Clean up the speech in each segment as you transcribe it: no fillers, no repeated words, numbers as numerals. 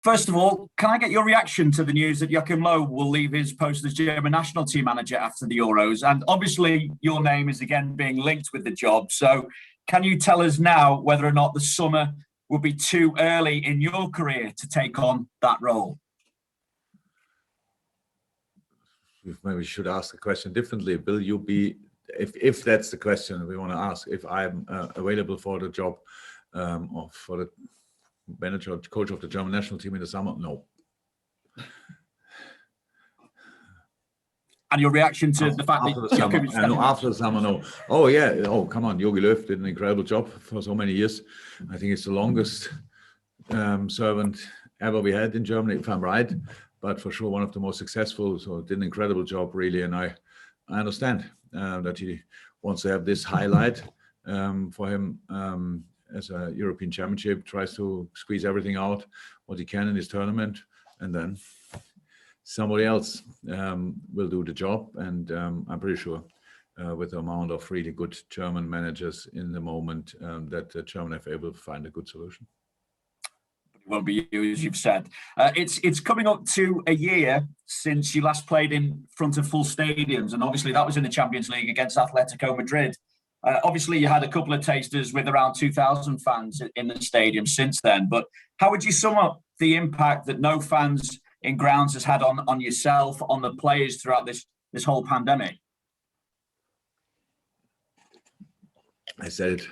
First of all, can I get your reaction to the news that Joachim Löw will leave his post as German national team manager after the Euros? And obviously, your name is again being linked with the job. So can you tell us now whether or not the summer will be too early in your career to take on that role? Maybe we should ask the question differently. Will you be, if that's the question we want to ask, if I'm available for the job or for the manager or coach of the German national team in the summer? No. And your reaction to the fact after the summer, no. Oh yeah, oh come on, Jogi Löw did an incredible job for so many years. I think it's the longest servant ever we had in Germany, if I'm right. But for sure, one of the most successful. So did an incredible job, really. And I understand that he wants to have this highlight for him as a European Championship. Tries to squeeze everything out what he can in his tournament, and then somebody else will do the job. And I'm pretty sure with the amount of really good German managers in the moment that the German FA will find a good solution. Won't be you, as you've said. It's coming up to a year since you last played in front of full stadiums, and obviously that was in the Champions League against Atletico Madrid. Obviously, you had a couple of tasters with around 2,000 fans in the stadium since then. But how would you sum up the impact that no fans in grounds has had on yourself, on the players throughout this whole pandemic? I said it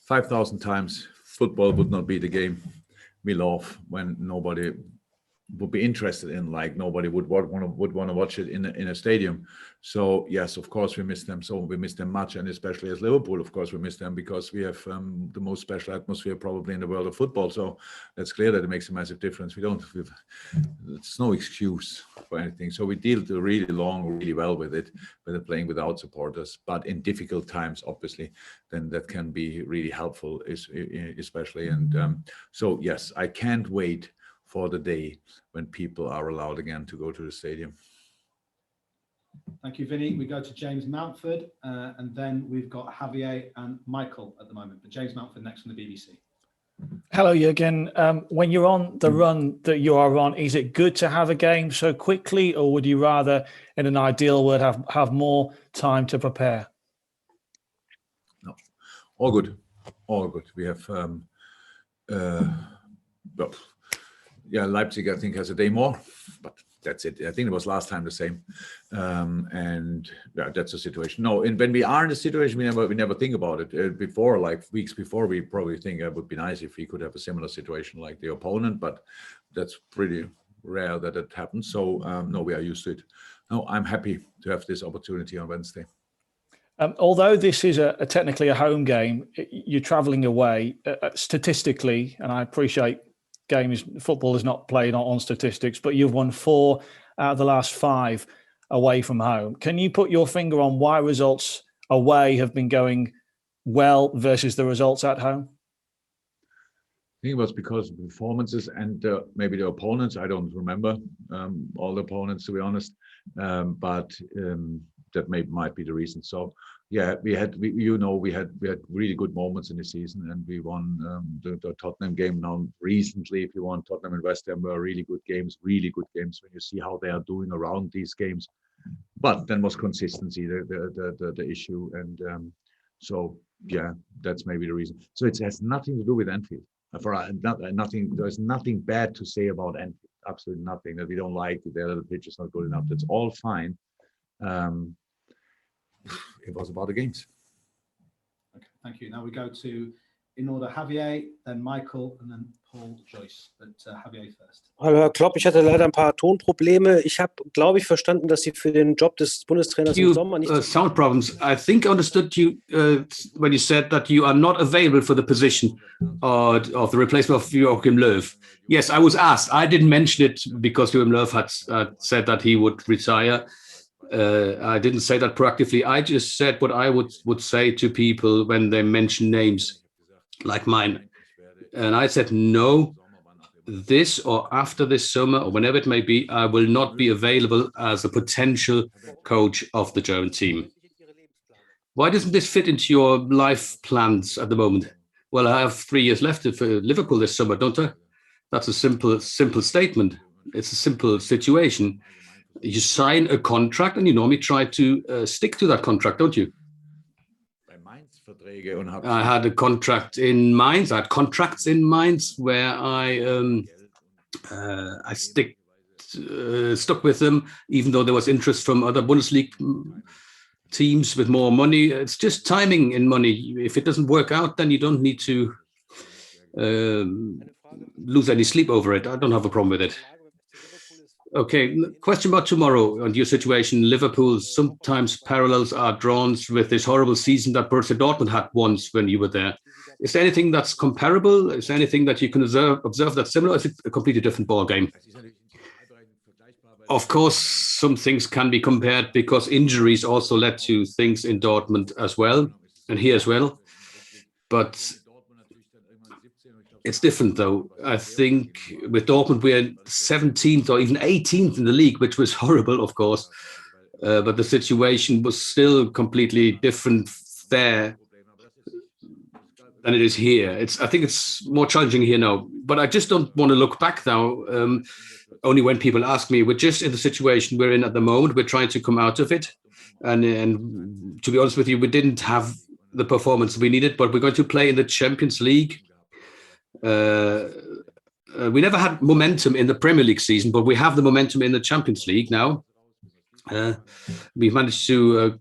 5,000 times. Football would not be the game we love when nobody would be interested in, like nobody would want to watch it in a stadium. So yes, of course we miss them. So we miss them much, and especially as Liverpool, of course we miss them because we have the most special atmosphere probably in the world of football. So that's clear that it makes a massive difference. It's no excuse for anything. So we deal really well with it, with playing without supporters. But in difficult times, obviously, then that can be really helpful, especially. And so yes, I can't wait for the day when people are allowed again to go to the stadium. Thank you, Vinny. We go to James Mountford, and then we've got Javier and Michael at the moment. But James Mountford next from the BBC. Hello, Jurgen. When you're on the run that you are on, is it good to have a game so quickly, or would you rather, in an ideal world, have more time to prepare? No, all good. We have Leipzig, I think, has a day more, but that's it. I think it was last time the same, and yeah, that's the situation. No, and when we are in the situation, we never think about it. Before, like weeks before, we probably think it would be nice if we could have a similar situation like the opponent, but that's pretty rare that it happens. So no, we are used to it. No, I'm happy to have this opportunity on Wednesday. Although this is technically a home game, you're travelling away. Statistically, and I appreciate football is not played on statistics, but you've won 4 out of the last 5 away from home. Can you put your finger on why results away have been going well versus the results at home? I think it was because of the performances and maybe the opponents. I don't remember all the opponents, to be honest, but that might be the reason. So yeah, we had really good moments in the season, and we won the Tottenham game now recently. If you want, Tottenham and West Ham were really good games when you see how they are doing around these games. But then was consistency the issue, and so yeah, that's maybe the reason. So it has nothing to do with Anfield. There's nothing bad to say about Anfield. Absolutely nothing that we don't like. The pitch is not good enough. That's all fine. It was about the games. Okay, thank you. Now we go to, in order, Javier, then Michael, and then Paul Joyce. But Javier first. Hallo Herr Klopp, ich hatte leider ein paar Tonprobleme. Ich habe, glaube ich, verstanden, dass Sie für den Job des Bundestrainers im Sommer nicht... Sound problems. I think I understood you when you said that you are not available for the position of the replacement of Joachim Löw. Yes, I was asked. I didn't mention it because Joachim Löw had said that he would retire. I didn't say that proactively. I just said what I would say to people when they mention names like mine. And I said, no, this or after this summer or whenever it may be, I will not be available as a potential coach of the German team. Why doesn't this fit into your life plans at the moment? Well, I have 3 years left for Liverpool this summer, don't I? That's a simple statement. It's a simple situation. You sign a contract and you normally try to stick to that contract, don't you? I had a contract in Mainz. I had contracts in Mainz where I stuck with them, even though there was interest from other Bundesliga teams with more money. It's just timing in money. If it doesn't work out, then you don't need to lose any sleep over it. I don't have a problem with it. Okay, question about tomorrow and your situation. Liverpool, sometimes parallels are drawn with this horrible season that Borussia Dortmund had once when you were there. Is there anything that's comparable? Is there anything that you can observe that's similar? Or is it a completely different ball game? Of course, some things can be compared because injuries also led to things in Dortmund as well, and here as well. But it's different, though. I think with Dortmund, we're 17th or even 18th in the league, which was horrible, of course. But the situation was still completely different there than it is here. I think it's more challenging here now. But I just don't want to look back now. Only when people ask me. We're just in the situation we're in at the moment. We're trying to come out of it. And to be honest with you, we didn't have the performance we needed, but we're going to play in the Champions League. We never had momentum in the Premier League season, but we have the momentum in the Champions League now. We've managed to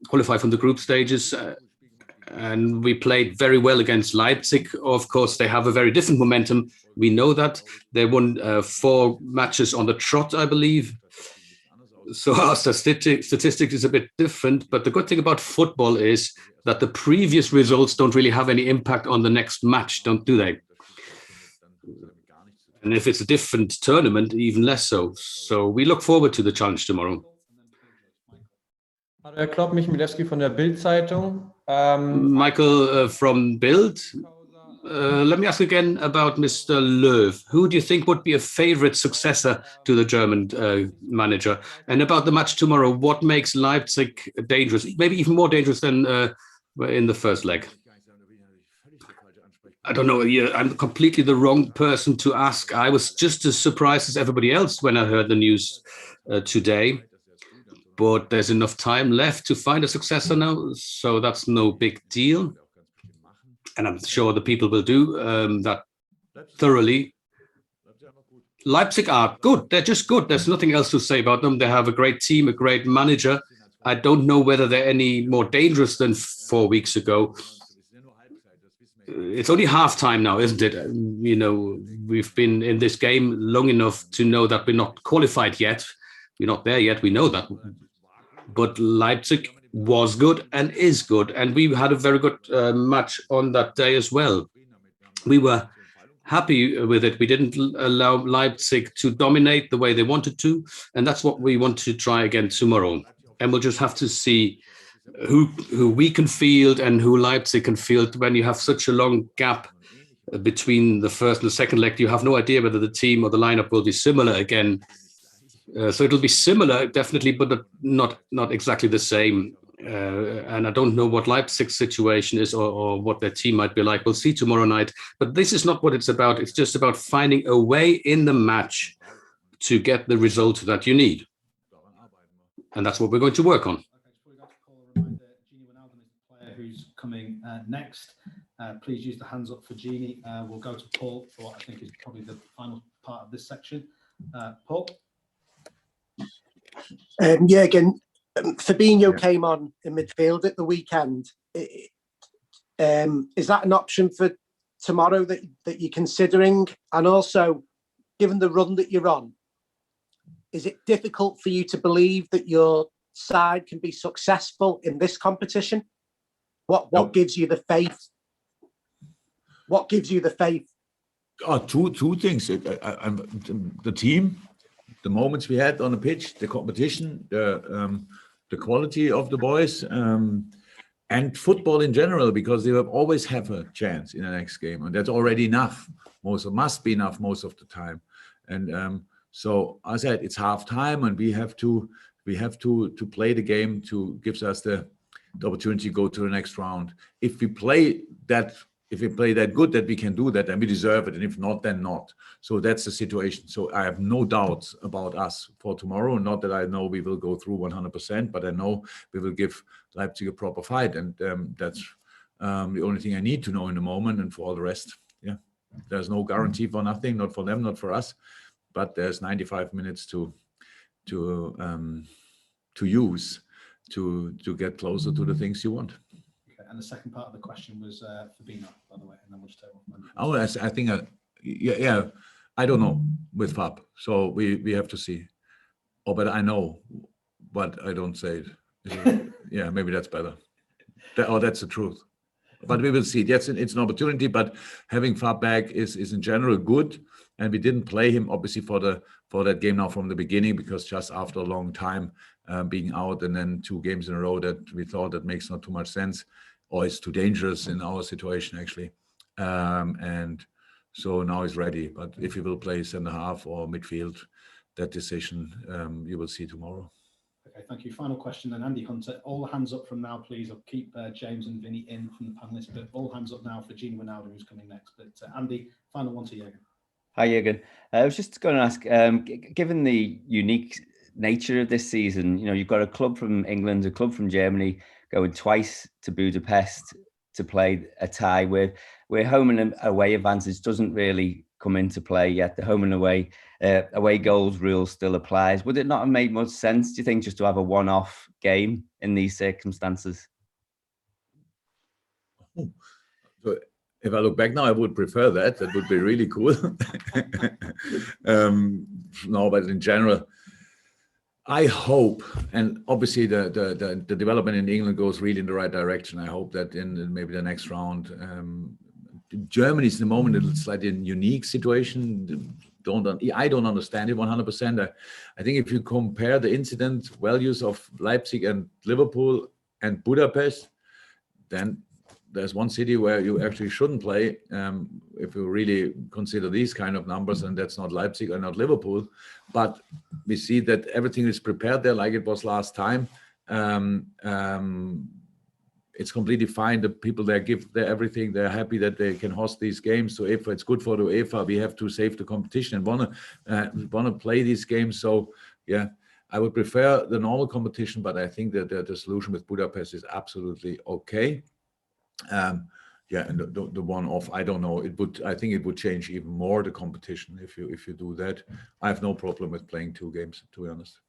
qualify from the group stages, and we played very well against Leipzig. Of course, they have a very different momentum. We know that. They won 4 matches on the trot, I believe. So our statistics is a bit different, but the good thing about football is that the previous results don't really have any impact on the next match, do they? And if it's a different tournament, even less so. So we look forward to the challenge tomorrow. Hallo Herr Klopp, Michael Milewski von der Bild-Zeitung. Michael from Bild. Let me ask again about Mr. Löw. Who do you think would be a favorite successor to the German manager? And about the match tomorrow, what makes Leipzig dangerous, maybe even more dangerous than in the first leg? I don't know. I'm completely the wrong person to ask. I was just as surprised as everybody else when I heard the news today. But there's enough time left to find a successor now, so that's no big deal. And I'm sure the people will do that thoroughly. Leipzig are good. They're just good. There's nothing else to say about them. They have a great team, a great manager. I don't know whether they're any more dangerous than 4 weeks ago. It's only half-time now, isn't it? You know, we've been in this game long enough to know that we're not qualified yet. We're not there yet. We know that. But Leipzig was good and is good. And we had a very good match on that day as well. We were happy with it. We didn't allow Leipzig to dominate the way they wanted to. And that's what we want to try again tomorrow. And we'll just have to see who we can field and who Leipzig can field. When you have such a long gap between the first and the second leg, you have no idea whether the team or the lineup will be similar again. So it'll be similar, definitely, but not exactly the same. And I don't know what Leipzig's situation is or what their team might be like. We'll see tomorrow night. But this is not what it's about. It's just about finding a way in the match to get the result that you need. And that's what we're going to work on. Who's coming next? Please use the hands up for Jeannie. We'll go to Paul for what I think is probably the final part of this section. Paul? Jurgen, Fabinho came on in midfield at the weekend. Is that an option for tomorrow that you're considering? And also, given the run that you're on, is it difficult for you to believe that your side can be successful in this competition? What gives you the faith? What gives you the faith? Two things. The team, the moments we had on the pitch, the competition, the quality of the boys, and football in general, because they will always have a chance in the next game, and that's already enough. Must be enough most of the time. And so I said it's half time, and we have to play the game to gives us the opportunity to go to the next round. If we play that if we play that good that we can do that, then we deserve it, and if not, then not. So that's the situation. So I have no doubts about us for tomorrow. Not that I know we will go through 100%, but I know we will give Leipzig a proper fight, and that's the only thing I need to know in the moment. And for all the rest, yeah, there's no guarantee for nothing, not for them, not for us, but there's 95 minutes to use to get closer to the things you want. And the second part of the question was Fabinho, by the way, and then we'll just take one. Oh, I think, yeah, I don't know with Fab, so we have to see. Oh, but I know, but I don't say it. Yeah, maybe that's better. That's the truth. But we will see. Yes, it's an opportunity, but having Fab back is in general good. And we didn't play him obviously for that game now from the beginning, because just after a long time being out and then 2 games in a row, that we thought that makes not too much sense, or it's too dangerous in our situation actually. And so now he's ready. But if he will play center half or midfield, that decision you will see tomorrow. Okay, thank you. Final question then, Andy Hunter. All hands up from now, please. I'll keep James and Vinny in from the panelists, but all hands up now for Gini Wijnaldum, who's coming next. But Andy, final one to Jurgen. Hi, Jurgen. I was just going to ask, given the unique nature of this season, you've got a club from England, a club from Germany going twice to Budapest to play a tie where home and away advantage doesn't really come into play yet. The home and away goals rule still applies. Would it not have made much sense, do you think, just to have a one-off game in these circumstances? So if I look back now, I would prefer that. That would be really cool. No, but in general, I hope, and obviously the development in England goes really in the right direction. I hope that in maybe the next round, Germany is in the moment a slightly unique situation. I don't understand it 100%. I think if you compare the incident values of Leipzig and Liverpool and Budapest, then there's one city where you actually shouldn't play if you really consider these kind of numbers, and that's not Leipzig or not Liverpool. But we see that everything is prepared there like it was last time. It's completely fine. The people there give their everything. They're happy that they can host these games. So if it's good for the UEFA, we have to save the competition and wanna play these games. So yeah, I would prefer the normal competition, but I think that the solution with Budapest is absolutely okay. Yeah, and the one-off, I don't know. I think it would change even more the competition if you do that. I have no problem with playing 2 games, to be honest.